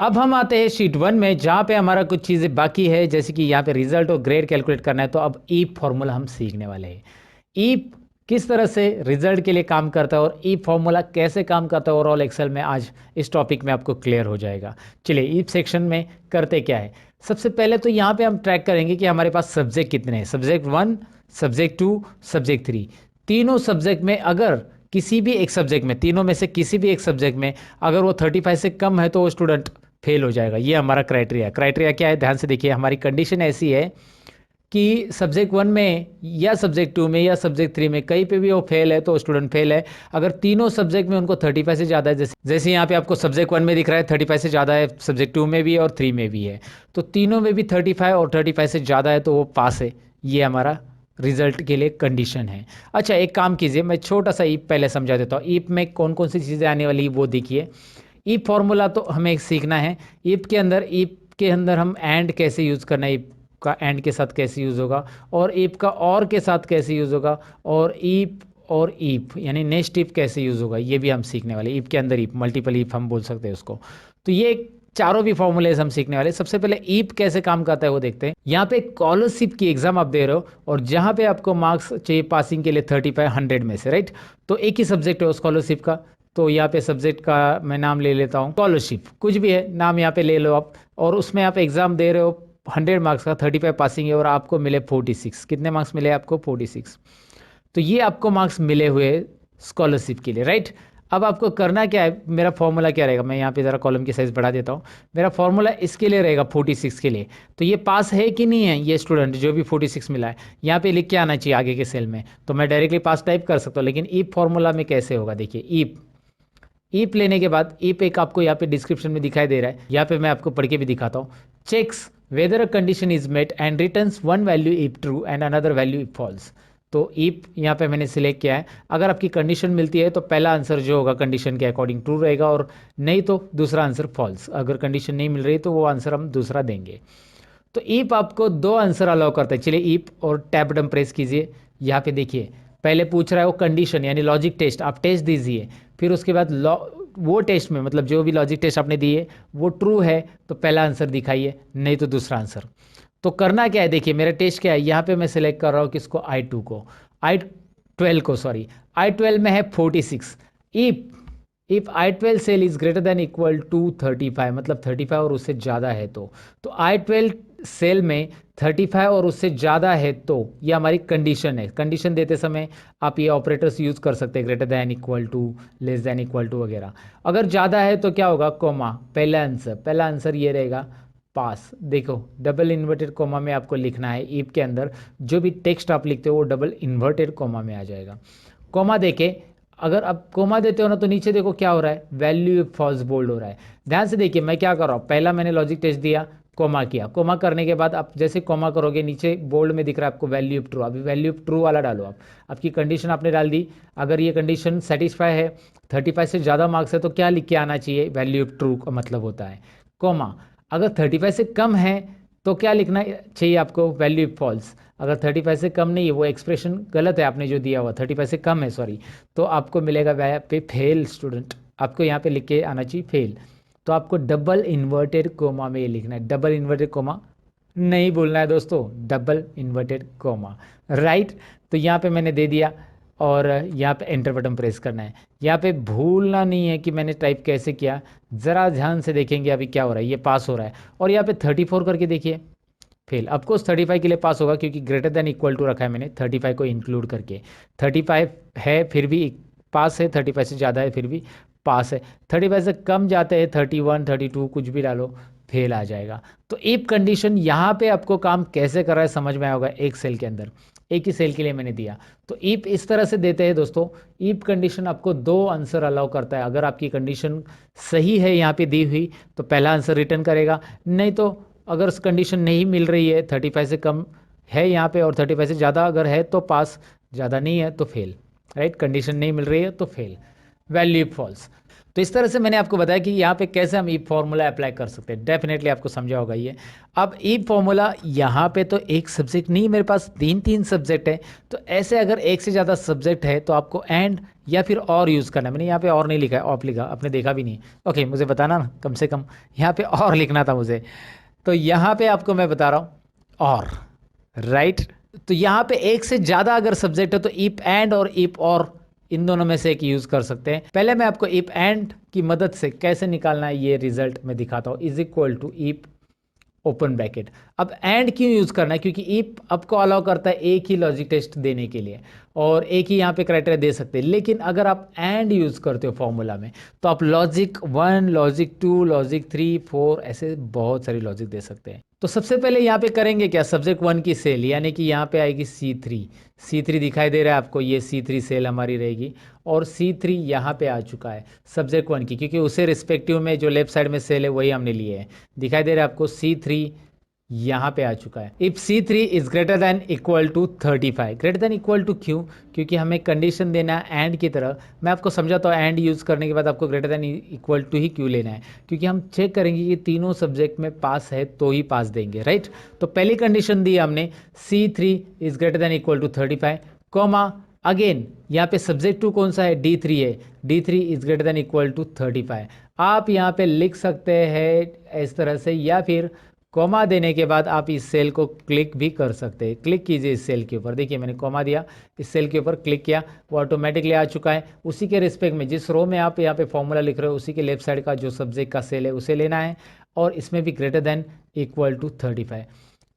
अब हम आते हैं शीट 1 में, जहाँ पे हमारा कुछ चीज़ें बाकी है, जैसे कि यहाँ पे रिजल्ट और ग्रेड कैलकुलेट करना है। तो अब ईप फॉर्मूला हम सीखने वाले हैं। ईप किस तरह से रिजल्ट के लिए काम करता है और ईप फॉर्मूला कैसे काम करता है ओवरऑल एक्सेल में, आज इस टॉपिक में आपको क्लियर हो जाएगा। चलिए ईप सेक्शन में करते क्या है। सबसे पहले तो यहाँ पे हम ट्रैक करेंगे कि हमारे पास सब्जेक्ट कितने हैं। Subject 1, subject 2, subject 3। तीनों सब्जेक्ट में अगर किसी भी एक सब्जेक्ट में, तीनों में से किसी भी एक सब्जेक्ट में अगर वो 35 से कम है तो वो स्टूडेंट फेल हो जाएगा। ये हमारा क्राइटेरिया। क्राइटेरिया क्या है, ध्यान से देखिए। हमारी कंडीशन ऐसी है कि सब्जेक्ट 1 में या सब्जेक्ट 2 में या सब्जेक्ट 3 में कहीं पे भी वो फेल है तो स्टूडेंट फेल है। अगर तीनों सब्जेक्ट में उनको 35 से ज़्यादा है, जैसे यहाँ पे आपको सब्जेक्ट 1 में दिख रहा है 35 से ज़्यादा है, सब्जेक्ट 2 में भी और 3 में भी है, तो तीनों में भी 35 और 35 से ज़्यादा है तो वो पास है। ये हमारा रिजल्ट के लिए कंडीशन है। अच्छा, एक काम कीजिए, मैं छोटा सा ईप पहले समझा देता हूँ। ईप में कौन कौन सी चीज़ें आने वाली है वो देखिए। ईप फॉर्मूला तो हमें सीखना है। ईप के अंदर हम एंड कैसे यूज़ करना है, ईप का एंड के साथ कैसे यूज़ होगा, और ईप का और के साथ कैसे यूज़ होगा, और ईप यानी नेक्स्ट ईप कैसे यूज़ होगा, ये भी हम सीखने वाले। ईप के अंदर ईप, मल्टीपल ईप हम बोल सकते हैं उसको। तो ये चारों भी फॉर्मूलेज हम सीखने वाले। सबसे पहले ईप कैसे काम करता है वो देखते हैं। यहाँ पे स्कॉलरशिप की एग्जाम आप दे रहे हो और जहाँ पे आपको मार्क्स चाहिए पासिंग के लिए 35 100 में से, राइट। तो एक ही सब्जेक्ट है स्कॉलरशिप का, तो यहाँ पे सब्जेक्ट का मैं नाम ले लेता हूँ स्कॉलरशिप, कुछ भी है नाम यहाँ पे ले लो आप। और उसमें आप एग्ज़ाम दे रहे हो 100 मार्क्स का, 35 पासिंग है और आपको मिले 46। कितने मार्क्स मिले आपको? 46। तो ये आपको मार्क्स मिले हुए स्कॉलरशिप के लिए, राइट। अब आपको करना क्या है, मेरा फॉर्मूला क्या रहेगा, मैं यहाँ पे ज़रा कॉलम की साइज़ बढ़ा देता हूँ। मेरा फॉर्मूला इसके लिए रहेगा 46 के लिए। तो ये पास है कि नहीं है, ये स्टूडेंट जो भी 46 मिला है यहाँ पे लिख के आना चाहिए आगे के सेल में। तो मैं डायरेक्टली पास टाइप कर सकता हूँ, लेकिन ईप फॉर्मूला में कैसे होगा देखिए। ईप ईप लेने के बाद ईप एक आपको यहाँ पे डिस्क्रिप्शन में दिखाई दे रहा है, यहाँ पे मैं आपको पढ़ के भी दिखाता हूँ। Checks whether a condition is met and returns one value if true and another value if false. तो ईप यहाँ पे मैंने सिलेक्ट किया है। अगर आपकी कंडीशन मिलती है तो पहला आंसर जो होगा कंडीशन के अकॉर्डिंग ट्रू रहेगा, और नहीं तो दूसरा आंसर फॉल्स। अगर कंडीशन नहीं मिल रही तो वो आंसर हम दूसरा देंगे। तो ईप आपको दो आंसर अलाउ करता है। चलिए ईप और टैब बटन प्रेस कीजिए। यहाँ पे देखिए पहले पूछ रहा है वो कंडीशन यानी लॉजिक टेस्ट, आप टेस्ट दीजिए। फिर उसके बाद वो टेस्ट में मतलब जो भी लॉजिक टेस्ट आपने दिए वो ट्रू है तो पहला आंसर दिखाइए, नहीं तो दूसरा आंसर। तो करना क्या है देखिए, मेरा टेस्ट क्या है, यहाँ पे मैं सिलेक्ट कर रहा हूँ किसको, I2 को, I12 को, सॉरी I12 में है 46। If if I12 cell is greater than equal to 35, मतलब 35 और उससे ज़्यादा है तो I12 सेल में 35 और उससे ज़्यादा है तो ये हमारी कंडीशन है। कंडीशन देते समय आप ये ऑपरेटर्स यूज़ कर सकते हैं, greater than equal to, less than equal to वगैरह। अगर ज़्यादा है तो क्या होगा, कोमा। पहला आंसर ये रहेगा पास। देखो डबल इन्वर्टेड कोमा में आपको लिखना है। ईप के अंदर जो भी टेक्स्ट आप लिखते हो वो डबल इन्वर्टेड कोमा में आ जाएगा। कोमा देके अगर आप कोमा देते हो ना तो नीचे देखो क्या हो रहा है, वैल्यू फॉल्स बोल्ड हो रहा है। ध्यान से देखिए मैं क्या कर रहा हूँ, पहला मैंने लॉजिक टेस्ट दिया, कोमा किया। कोमा करने के बाद आप जैसे कोमा करोगे नीचे बोल्ड में दिख रहा है आपको वैल्यू ट्रू। अभी वैल्यू ट्रू वाला डालो आप। आपकी कंडीशन आपने डाल दी। अगर ये कंडीशन सेटिस्फाई है, 35 से ज़्यादा मार्क्स है तो क्या लिख के आना चाहिए, वैल्यू ट्रू का मतलब होता है कोमा। अगर 35 से कम है तो क्या लिखना चाहिए आपको, वैल्यू फॉल्स। अगर 35 से कम नहीं है, वो एक्सप्रेशन गलत है आपने जो दिया हुआ, 35 से कम है सॉरी, तो आपको मिलेगा वह पे फेल स्टूडेंट। आपको यहाँ पे लिख के आना चाहिए फेल। तो आपको डबल इन्वर्टेड कोमा में ये लिखना है, डबल इन्वर्टेड कोमा नहीं बोलना है दोस्तों, डबल इन्वर्टेड कोमा, राइट। तो यहाँ पे मैंने दे दिया और यहाँ पे एंटर बटन प्रेस करना है। यहाँ पे भूलना नहीं है कि मैंने टाइप कैसे किया। ज़रा ध्यान से देखेंगे अभी क्या हो रहा है, ये पास हो रहा है। और यहाँ पे 34 करके देखिए फेल। ऑफकोर्स 35 के लिए पास होगा क्योंकि ग्रेटर देन इक्वल टू रखा है मैंने 35 को इंक्लूड करके। 35 है फिर भी पास है, 35 से ज़्यादा है फिर भी पास है, 35 से कम जाते हैं 31 32 कुछ भी डालो फेल आ जाएगा। तो इफ कंडीशन यहाँ पे आपको काम कैसे कर रहा है समझ में आया होगा। एक सेल के अंदर एक ही सेल के लिए मैंने दिया। तो इफ इस तरह से देते हैं दोस्तों, इफ कंडीशन आपको दो आंसर अलाउ करता है। अगर आपकी कंडीशन सही है यहाँ पे दी हुई तो पहला आंसर रिटर्न करेगा, नहीं तो अगर कंडीशन नहीं मिल रही है, 35 से कम है यहाँ पे और 35 से ज़्यादा अगर है तो पास, ज़्यादा नहीं है तो फेल, राइट। कंडीशन नहीं मिल रही है तो फेल, वैल्यू फॉल्स। तो इस तरह से मैंने आपको बताया कि यहाँ पे कैसे हम ईफ फॉर्मूला अप्लाई कर सकते हैं। डेफिनेटली आपको समझा होगा ये। अब ईफ फॉर्मूला यहाँ पे तो एक सब्जेक्ट नहीं, मेरे पास तीन सब्जेक्ट है, तो ऐसे अगर एक से ज़्यादा सब्जेक्ट है तो आपको एंड या फिर और यूज़ करना है। मैंने यहाँ पे और नहीं लिखा है, ऑफ लिखा, आपने देखा भी नहीं। ओके, मुझे बताना ना, कम से कम यहाँ पे और लिखना था मुझे। तो यहाँ पे आपको मैं बता रहा हूँ और, राइट। तो यहाँ पे एक से ज़्यादा अगर सब्जेक्ट है तो इफ एंड और इफ और, इन दोनों में से एक यूज़ कर सकते हैं। पहले मैं आपको इफ एंड की मदद से कैसे निकालना है ये रिजल्ट मैं दिखाता हूँ। Is equal to if open bracket. अब एंड क्यों यूज़ करना है, क्योंकि इफ आपको अलाउ करता है एक ही लॉजिक टेस्ट देने के लिए और एक ही यहाँ पे क्राइटेरिया दे सकते हैं। लेकिन अगर आप एंड यूज़ करते हो फॉर्मूला में तो आप लॉजिक 1, लॉजिक 2, लॉजिक 3, 4 ऐसे बहुत सारी लॉजिक दे सकते हैं। तो सबसे पहले यहाँ पे करेंगे क्या, सब्जेक्ट 1 की सेल, यानी कि यहाँ पे आएगी C3 दिखाई दे रहा है आपको, ये C3 सेल हमारी रहेगी और C3 यहाँ पे आ चुका है सब्जेक्ट 1 की, क्योंकि उसे रिस्पेक्टिव में जो लेफ्ट साइड में सेल है वही हमने लिए है। दिखाई दे रहा है आपको C3 यहाँ पे आ चुका है। If C3 is greater than equal to 35, greater than equal to क्यों, क्योंकि हमें कंडीशन देना है एंड की तरह। मैं आपको समझाता हूँ एंड यूज़ करने के बाद आपको ग्रेटर देन इक्वल टू ही क्यों लेना है, क्योंकि हम चेक करेंगे कि तीनों सब्जेक्ट में पास है तो ही पास देंगे, राइट। तो पहली कंडीशन दी हमने C3 is greater than equal to 35, comma again यहाँ पे सब्जेक्ट 2 कौन सा है, D3 है, D3 is greater than equal to 35। आप यहाँ पे लिख सकते हैं इस तरह से, या फिर कॉमा देने के बाद आप इस सेल को क्लिक भी कर सकते हैं। क्लिक कीजिए इस सेल के ऊपर, देखिए मैंने कॉमा दिया, इस सेल के ऊपर क्लिक किया, वो ऑटोमेटिकली आ चुका है। उसी के रिस्पेक्ट में जिस रो में आप यहाँ पे फॉर्मूला लिख रहे हो उसी के लेफ्ट साइड का जो सब्जेक्ट का सेल है उसे लेना है और इसमें भी ग्रेटर देन इक्वल टू 35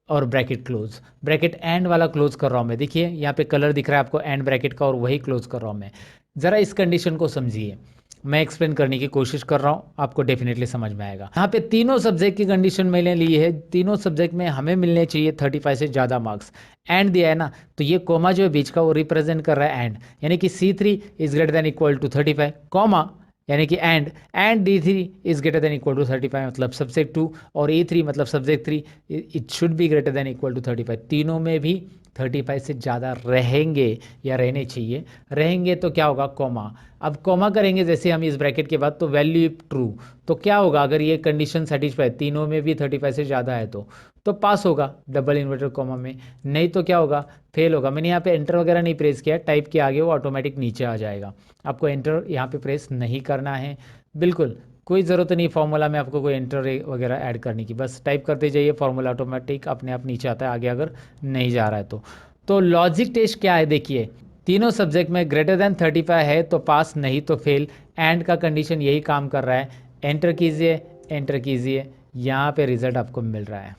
और ब्रैकेट क्लोज, ब्रैकेट एंड वाला क्लोज कर रहा हूँ मैं। देखिए यहाँ पे कलर दिख रहा है आपको एंड ब्रैकेट का और वही क्लोज कर रहा हूँ मैं। ज़रा इस कंडीशन को समझिए, मैं एक्सप्लेन करने की कोशिश कर रहा हूँ, आपको डेफिनेटली समझ में आएगा। यहाँ पे तीनों सब्जेक्ट की कंडीशन मैंने ली है, तीनों सब्जेक्ट में हमें मिलने चाहिए 35 से ज़्यादा मार्क्स। एंड दिया है ना, तो ये कोमा जो है बीच का वो रिप्रेजेंट कर रहा है एंड, यानी कि C3 is greater than equal to 35, comma यानी कि and D3 is greater than equal to 35 मतलब सब्जेक्ट 2, और E3 मतलब subject 3 it should be greater than equal to 35। तीनों में भी 35 से ज़्यादा रहेंगे या रहने चाहिए। रहेंगे तो क्या होगा, कॉमा। अब कॉमा करेंगे जैसे हम इस ब्रैकेट के बाद, तो वैल्यू इफ ट्रू, तो क्या होगा, अगर ये कंडीशन सेटिस्फाई तीनों में भी 35 से ज़्यादा है तो पास होगा डबल इन्वर्टेड कॉमा में, नहीं तो क्या होगा, फेल होगा। मैंने यहाँ पे एंटर वगैरह नहीं प्रेस किया, टाइप के आगे वो ऑटोमेटिक नीचे आ जाएगा। आपको एंटर यहाँ पे प्रेस नहीं करना है, बिल्कुल कोई ज़रूरत नहीं फॉर्मूला में आपको कोई एंटर वगैरह ऐड करने की, बस टाइप करते जाइए, फॉर्मूला ऑटोमेटिक अपने आप नीचे आता है आगे अगर नहीं जा रहा है तो लॉजिक टेस्ट क्या है, देखिए तीनों सब्जेक्ट में ग्रेटर देन 35 है तो पास, नहीं तो फेल। एंड का कंडीशन यही काम कर रहा है। एंटर कीजिए, यहाँ पे रिजल्ट आपको मिल रहा है।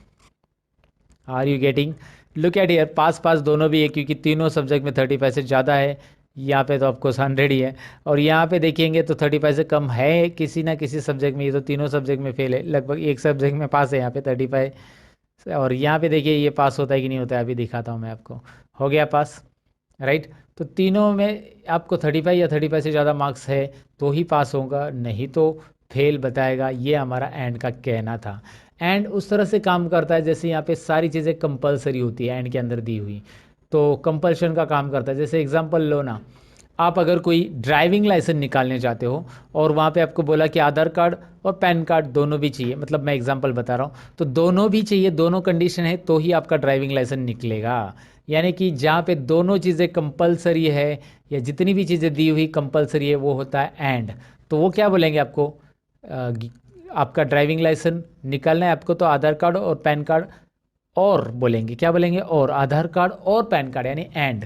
Are you getting, look at here, pass दोनों भी है क्योंकि तीनों सब्जेक्ट में 35 से ज़्यादा है। यहाँ पे तो आपको 100 ही है, और यहाँ पे देखेंगे तो 35 से कम है किसी ना किसी सब्जेक्ट में। ये तो तीनों सब्जेक्ट में फेल है, लगभग एक सब्जेक्ट में पास है यहाँ पे 35। और यहाँ पे देखिए ये पास होता है कि नहीं होता है, अभी दिखाता हूँ मैं आपको। हो गया पास, राइट। तो तीनों में आपको 35 या 35 से ज़्यादा मार्क्स है तो ही पास होगा, नहीं तो फेल बताएगा। ये हमारा एंड का कहना था। एंड उस तरह से काम करता है जैसे यहाँ पे सारी चीज़ें कंपलसरी होती है एंड के अंदर दी हुई, तो कंपल्शन का काम करता है। जैसे एग्जांपल लो ना, आप अगर कोई ड्राइविंग लाइसेंस निकालने जाते हो और वहाँ पे आपको बोला कि आधार कार्ड और पैन कार्ड दोनों भी चाहिए, मतलब मैं एग्जांपल बता रहा हूँ, तो दोनों भी चाहिए, दोनों कंडीशन है तो ही आपका ड्राइविंग लाइसेंस निकलेगा। यानी कि जहाँ पे दोनों चीज़ें कंपलसरी है या जितनी भी चीज़ें दी हुई कंपलसरी है वो होता है एंड। तो वो क्या बोलेंगे आपको, आपका ड्राइविंग लाइसेंस निकालना है आपको तो आधार कार्ड और पैन कार्ड, और बोलेंगे क्या बोलेंगे, और आधार कार्ड और पैन कार्ड यानी एंड,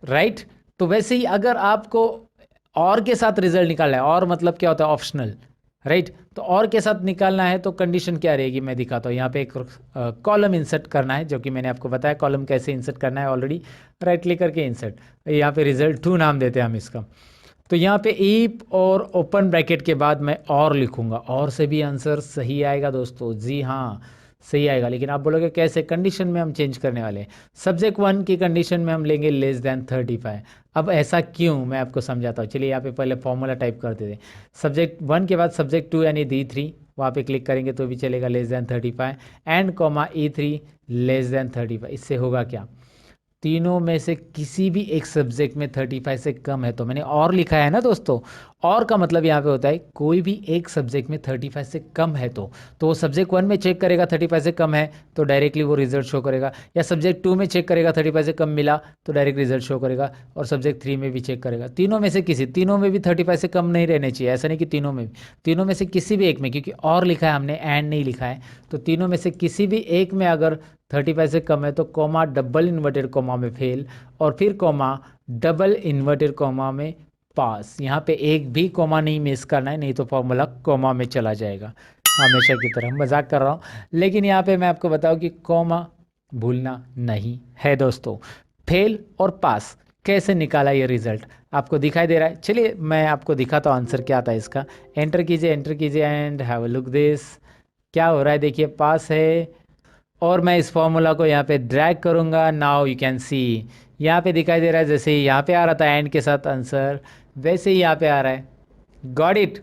राइट। तो वैसे ही अगर आपको और के साथ रिजल्ट निकालना है, और मतलब क्या होता है, ऑप्शनल, राइट। तो और के साथ निकालना है तो कंडीशन क्या रहेगी, मैं दिखाता हूँ। यहाँ पे एक कॉलम इंसर्ट करना है, जो कि मैंने आपको बताया कॉलम कैसे इंसर्ट करना है ऑलरेडी। राइट क्लिक करके इंसर्ट, यहाँ पे रिजल्ट 2 नाम देते हैं हम इसका। तो यहाँ पे इफ और ओपन ब्रैकेट के बाद मैं और लिखूंगा, और से भी आंसर सही आएगा दोस्तों, जी हाँ सही आएगा। लेकिन आप बोलोगे कैसे, कंडीशन में हम चेंज करने वाले हैं। सब्जेक्ट 1 की कंडीशन में हम लेंगे लेस देन 35। अब ऐसा क्यों, मैं आपको समझाता हूँ। चलिए यहाँ पे पहले फॉर्मूला टाइप करते थे। सब्जेक्ट 1 के बाद सब्जेक्ट 2 यानी D3, वहाँ पे क्लिक करेंगे तो भी चलेगा less than 35, and comma E3 less than 35। इससे होगा क्या, तीनों में से किसी भी एक सब्जेक्ट में 35 से कम है, तो मैंने और लिखा है ना दोस्तों, और का मतलब यहाँ पे होता है कोई भी एक सब्जेक्ट में 35 से कम है तो वो सब्जेक्ट 1 में चेक करेगा 35 से कम है तो डायरेक्टली वो रिजल्ट शो करेगा, या सब्जेक्ट 2 में चेक करेगा 35 से कम मिला तो डायरेक्ट रिजल्ट शो करेगा, और सब्जेक्ट 3 में भी चेक करेगा। तीनों में से किसी, तीनों में भी 35 से कम नहीं रहने चाहिए, ऐसा नहीं कि तीनों में भी, तीनों में से किसी भी एक में, क्योंकि और लिखा है हमने एंड नहीं लिखा है, तो तीनों में से किसी भी एक में अगर 35 से कम है तो कॉमा डबल इन्वर्टेड कॉमा में फेल, और फिर कॉमा डबल इन्वर्टेड कॉमा में पास। यहाँ पे एक भी कॉमा नहीं मिस करना है, नहीं तो फॉर्मूला कॉमा में चला जाएगा, हमेशा की तरह। मजाक कर रहा हूँ, लेकिन यहाँ पे मैं आपको बताऊँ कि कॉमा भूलना नहीं है दोस्तों। फेल और पास कैसे निकाला ये रिजल्ट आपको दिखाई दे रहा है? चलिए मैं आपको दिखाता हूँ आंसर क्या आता है इसका। एंटर कीजिए and have a look this. क्या हो रहा है देखिए, पास है, और मैं इस फॉर्मूला को यहाँ पे ड्रैग करूँगा। नाउ यू कैन सी, यहाँ पे दिखाई दे रहा है जैसे ही यहाँ पे आ रहा था एंड के साथ आंसर, वैसे ही यहाँ पे आ रहा है। Got it?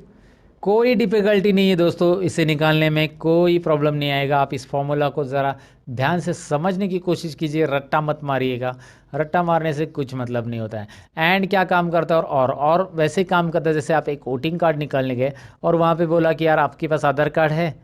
कोई डिफ़िकल्टी नहीं है दोस्तों, इसे निकालने में कोई प्रॉब्लम नहीं आएगा। आप इस फॉर्मूला को ज़रा ध्यान से समझने की कोशिश कीजिए, रट्टा मत मारिएगा, रट्टा मारने से कुछ मतलब नहीं होता है। एंड क्या काम करता है, और वैसे काम करता है जैसे आप एक वोटिंग कार्ड निकालने गए और वहाँ पे बोला कि यार आपके पास आधार कार्ड है,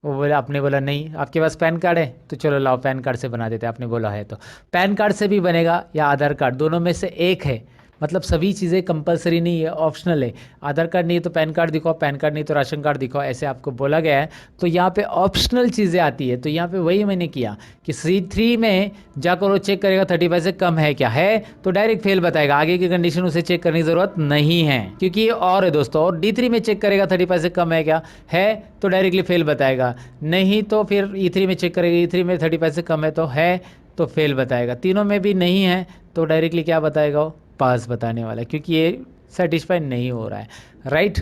वो बोला, आपने बोला नहीं। आपके पास पैन कार्ड है, तो चलो लाओ पैन कार्ड से बना देते हैं, आपने बोला है तो पैन कार्ड से भी बनेगा या आधार कार्ड, दोनों में से एक है। मतलब सभी चीज़ें कंपलसरी नहीं है, ऑप्शनल है। आधार कार्ड नहीं तो पैन कार्ड दिखाओ, पैन कार्ड नहीं तो राशन कार्ड दिखाओ, ऐसे आपको बोला गया है। तो यहाँ पे ऑप्शनल चीज़ें आती है, तो यहाँ पे वही मैंने किया कि C3 में जाकर वो चेक करेगा 35 से कम है क्या, है तो डायरेक्ट फेल बताएगा, आगे की कंडीशन उसे चेक करने की ज़रूरत नहीं है, क्योंकि ये और है दोस्तों। और D3 में चेक करेगा 35 से कम है क्या, है तो डायरेक्टली फेल बताएगा, नहीं तो फिर E3 में चेक करेगा, E3 में 35 से कम है तो है तो फेल बताएगा, तीनों में भी नहीं है तो डायरेक्टली क्या बताएगा, वो पास बताने वाला है, क्योंकि ये सेटिस्फाई नहीं हो रहा है, राइट।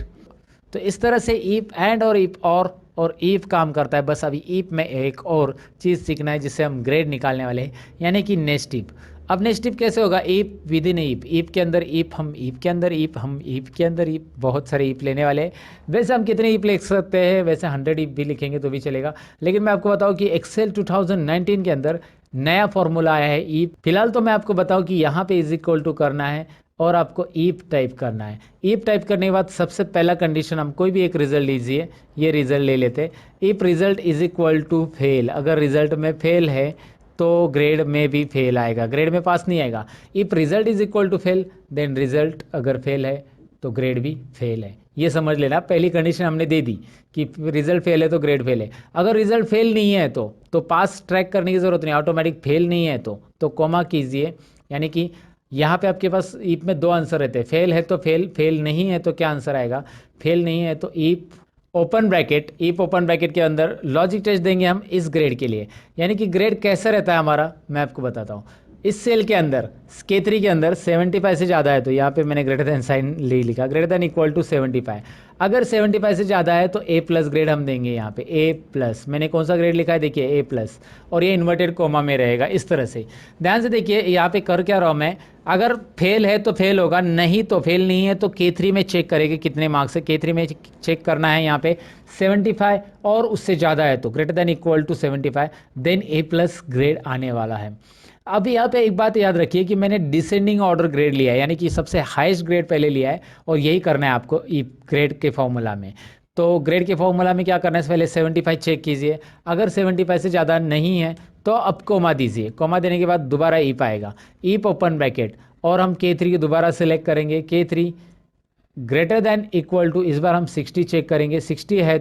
तो इस तरह से ईफ एंड और ईफ और ईफ काम करता है। बस अभी ईफ में एक और चीज़ सीखना है जिससे हम ग्रेड निकालने वाले हैं, यानी कि नेक्स्ट ईफ। अब नेक्स्ट ईफ कैसे होगा, if with in if, if के अंदर ईफ, हम ईफ के अंदर ईफ, हम ईफ के अंदर ईफ, बहुत सारे ईफ लेने वाले हैं। वैसे हम कितने ईफ लिख सकते हैं, वैसे 100 ईफ भी लिखेंगे तो भी चलेगा, लेकिन मैं आपको बताऊं कि एक्सेल 2019 के अंदर नया फॉर्मूला आया है ईफ। फिलहाल तो मैं आपको बताऊं कि यहाँ पे इज इक्वल टू करना है और आपको ईफ टाइप करना है। ईफ टाइप करने के बाद सबसे पहला कंडीशन, हम कोई भी एक रिजल्ट लीजिए, ये रिजल्ट ले लेते। If result is equal to fail, अगर रिजल्ट में फेल है तो ग्रेड में भी फेल आएगा, ग्रेड में पास नहीं आएगा। If result is equal to fail then result अगर फेल है तो ग्रेड भी फेल है, ये समझ लेना। पहली कंडीशन हमने दे दी कि रिजल्ट फेल है तो ग्रेड फेल है। अगर रिजल्ट फेल नहीं है तो पास ट्रैक करने की ज़रूरत नहीं, ऑटोमेटिक फेल नहीं है तो कॉमा कीजिए, यानी कि यहाँ पे आपके पास ईफ में दो आंसर रहते हैं, फेल है तो फेल, फेल नहीं है तो क्या आंसर आएगा, फेल नहीं है तो if open bracket, if open bracket के अंदर लॉजिक टेस्ट देंगे हम इस ग्रेड के लिए। यानी कि ग्रेड कैसा रहता है हमारा, मैं आपको बताता हूँ। इस सेल के अंदर K3 के अंदर 75 से ज़्यादा है तो यहाँ पे मैंने ग्रेटर देन साइन ले लिखा, ग्रेटर देन इक्वल टू 75। अगर 75 से ज़्यादा है तो A प्लस ग्रेड हम देंगे, यहाँ पे A प्लस, मैंने कौन सा ग्रेड लिखा है देखिए A प्लस, और ये इन्वर्टेड कोमा में रहेगा इस तरह से। ध्यान से देखिए यहाँ पे कर क्या रहा हूँ मैं, अगर फेल है तो फेल होगा, नहीं तो फेल नहीं है तो K3 में चेक करेंगे कितने मार्क्स है, K3 में चेक करना है यहाँ पे 75 और उससे ज़्यादा है तो greater than equal to 75, then A plus grade आने वाला है। अब यहाँ पे एक बात याद रखिए कि मैंने डिसेंडिंग ऑर्डर ग्रेड लिया है, यानी कि सबसे हाईएस्ट ग्रेड पहले लिया है, और यही करना है आपको ग्रेड के फॉर्मूला में। तो ग्रेड के फॉर्मूला में क्या करना है, पहले 75 चेक कीजिए, अगर 75 से ज़्यादा नहीं है तो अब कोमा दीजिए, कोमा देने के बाद दोबारा ईप आएगा, ईप ओपन ब्रैकेट, और हम K3 की दोबारा सेलेक्ट करेंगे, K3 greater than equal to, इस बार हम 60 चेक करेंगे, 60 है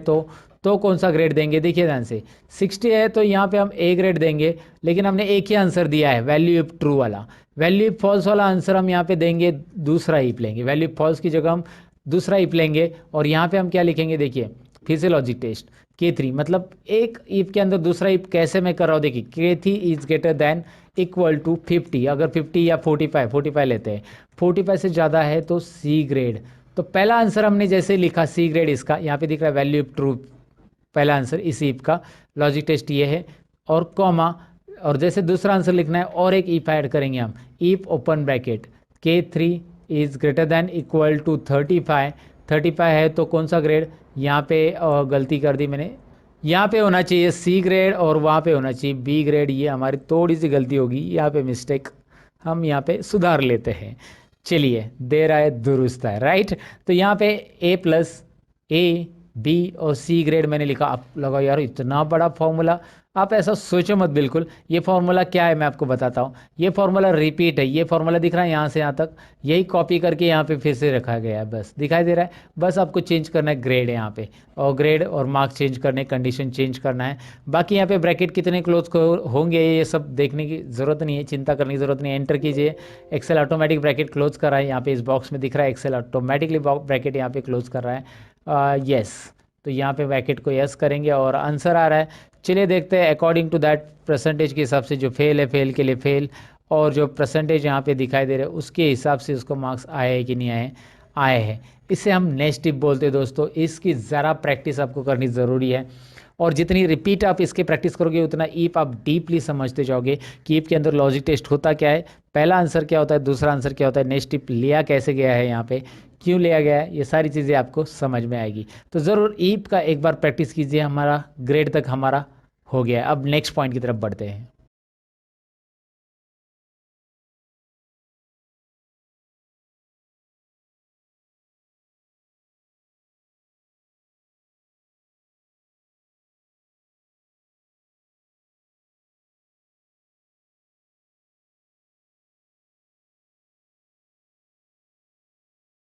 तो कौन सा ग्रेड देंगे, देखिए ध्यान से 60 है तो यहाँ पे हम A ग्रेड देंगे, लेकिन हमने एक ही आंसर दिया है वैल्यू इफ ट्रू वाला, वैल्यू इफ फॉल्स वाला आंसर हम यहाँ पे देंगे, दूसरा ईप लेंगे, वैल्यू इफ फॉल्स की जगह हम दूसरा ईप लेंगे, और यहाँ पे हम क्या लिखेंगे देखिए, फिर से लॉजिक टेस्ट K3, मतलब एक ईप के अंदर दूसरा ईप कैसे मैं कर रहा हूँ देखिए, K3 is greater than equal to 50, अगर 50 या 45 लेते हैं, 45 से ज़्यादा है तो C ग्रेड। तो पहला आंसर हमने जैसे लिखा C ग्रेड, इसका यहाँ पे दिख रहा है वैल्यू इफ ट्रू, पहला आंसर इस ईप का, लॉजिक टेस्ट ये है, और कॉमा, और जैसे दूसरा आंसर लिखना है और एक ईप ऐड करेंगे हम, IF open bracket, K3 is greater than equal to 35 है तो कौन सा ग्रेड, यहाँ पे गलती कर दी मैंने, यहाँ पे होना चाहिए सी ग्रेड और वहाँ पे होना चाहिए बी ग्रेड। ये हमारी थोड़ी सी गलती होगी, यहाँ पे मिस्टेक हम यहाँ पे सुधार लेते हैं। चलिए, देर आए दुरुस्त है, राइट। तो यहाँ पे ए प्लस ए बी और सी ग्रेड मैंने लिखा। आप लगा यार इतना बड़ा फॉर्मूला, आप ऐसा सोचो मत बिल्कुल। ये फॉर्मूला क्या है मैं आपको बताता हूँ। ये फॉर्मूला रिपीट है, ये फॉर्मूला दिख रहा है यहाँ से यहाँ तक, यही कॉपी करके यहाँ पे फिर से रखा गया है, बस दिखाई दे रहा है। बस आपको चेंज करना है ग्रेड यहाँ पे, और ग्रेड और मार्क्स चेंज करने, कंडीशन चेंज करना है। बाकी यहाँ पे ब्रैकेट कितने क्लोज होंगे ये सब देखने की ज़रूरत नहीं है, चिंता करने की ज़रूरत नहीं है। एंटर कीजिए, एक्सेल ऑटोमेटिक ब्रैकेट क्लोज कर रहा है। यहाँ पे इस बॉक्स में दिख रहा है एक्सेल ऑटोमेटिकली ब्रैकेट यहाँ पे क्लोज कर रहा है। यस, तो यहाँ पे ब्रैकेट को यस करेंगे और आंसर आ रहा है। चलिए देखते हैं अकॉर्डिंग टू दैट परसेंटेज के हिसाब से, जो फेल है फेल के लिए फेल, और जो परसेंटेज यहाँ पे दिखाई दे रहे हैं उसके हिसाब से उसको मार्क्स आए हैं कि नहीं आए, आए हैं। इसे हम नेक्स्ट टिप बोलते हैं दोस्तों। इसकी ज़रा प्रैक्टिस आपको करनी ज़रूरी है, और जितनी रिपीट आप इसके प्रैक्टिस करोगे उतना ईप आप डीपली समझते जाओगे कि ईप के अंदर लॉजिक टेस्ट होता क्या है, पहला आंसर क्या होता है, दूसरा आंसर क्या होता है, नेक्स्ट टिप लिया कैसे गया है, यहाँ पे क्यों लिया गया है, ये सारी चीज़ें आपको समझ में आएगी। तो ज़रूर ईप का एक बार प्रैक्टिस कीजिए। हमारा ग्रेड तक हमारा हो गया है। अब नेक्स्ट पॉइंट की तरफ बढ़ते हैं।